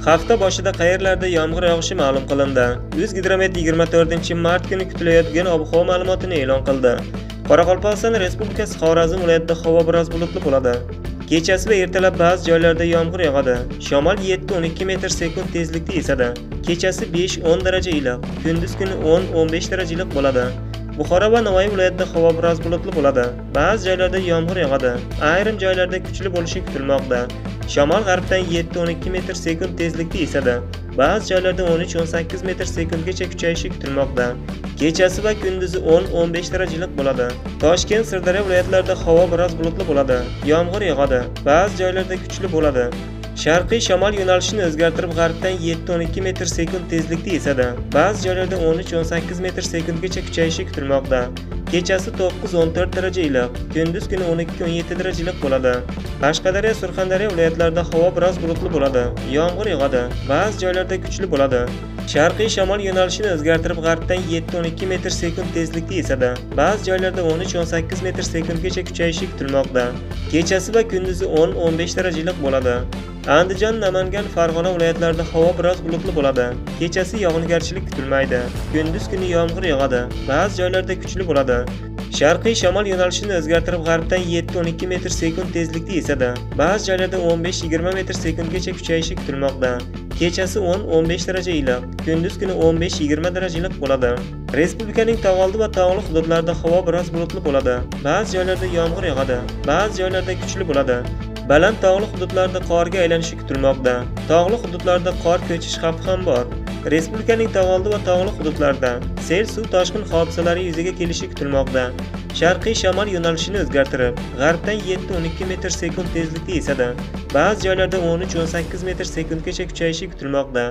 Hafta boshida qayerlarda yomg'ir yog'ishi ma'lum qilindi. O'zgidromet 24-mart kuni kutilayotgan ob-havo ma'lumotini e'lon qildi. Qoraqalpog'iston Respublikasi Xorazm viloyatida havo biroz bulutli bo'ladi. Kechasi va ertalab ba'zi joylarda yomg'ir yog'adi. Shamol 7-12 metr/sekund tezlikda esadi. Kechasi 5-10 daraja iliq, kunduz kuni 10-15 daraja iliq bo'ladi. Buxoro va Navoiy viloyatida havo biroz bulutli bo'ladi. Ba'zi joylarda yomg'ir yog'adi. Ayrim joylarda kuchli bo'lishi kutilmoqda. Shamol g'arbdan 7-12 metr/sekund tezlikda esadi. Ba'zi joylarda 13-18 metr/sekundgacha kuchayishi kutilmoqda. Kechasi va kunduzi 10-15 darajalik iliq bo'ladi. Toshkent, Sirdaryo viloyatlarida havo biroz bulutli bo'ladi. Yomg'ir yog'adi. Ba'zi joylarda kuchli bo'ladi. Sharqiy shamol yo'nalishini o'zgartirib g'arbdan 7-12 metr/sekund tezlikda esadi. Ba'zi joylarda 13-18 metr/sekundgacha kuchayishi kutilmoqda. Kechasi 9-14 daraja iliq, kunduz kuni 12-17 daraja iliq bo'ladi. Qashqadaryo, Surxondaryo viloyatlarida havo biroz bulutli bo'ladi. Yomg'ir yog'adi. Ba'zi joylarda kuchli bo'ladi. Sharqiy shamol yo'nalishini o'zgartirib g'arbdan 7-12 metr/sekund tezlikda esadi. Ba'zi joylarda 13-18 metr/sekundgacha kuchayishi kutilmoqda. Kechasi va kunduzi 10-15 daraja iliq bo'ladi. Andijon, Namangan, Farg'ona viloyatlarida havo biroz bulutli bo'ladi. Kechasi yog'ingarchilik kutilmaydi. Kunduz kuni yomg'ir yog'adi. Ba'zi joylarda kuchli bo'ladi. Sharqiy shamol yo'nalishini o'zgartirib g'arbdan 7-12 metr/sekund tezlikda esadi. Ba'zi joylarda 15-20 metr/sekundgacha kuchayishi kutilmoqda. Kechasi 10-15 daraja iliq, kunduz kuni 15-20 daraja iliq bo'ladi. Respublikaning tog' oldi va tog'li hududlarida havo biroz bulutli bo'ladi. Ba'zi joylarda yomg'ir yog'adi. Ba'zi joylarda kuchli bo'ladi. Baland tog'li hududlarda qorga aylanishi kutilmoqda. Tog'li hududlarda qor ko'chish xavfi ham bor. Respublikaning tog' oldi va tog'li hududlarida sel, suv toshqin hodisalari yuzaga kelishi kutilmoqda. Sharqiy shamol yo'nalishini o'zgartirib, g'arbdan 7-12 metr/sekund tezlikda esadi. Ba'zi joylarda 13-18 metr/sekundgacha kuchayishi kutilmoqda.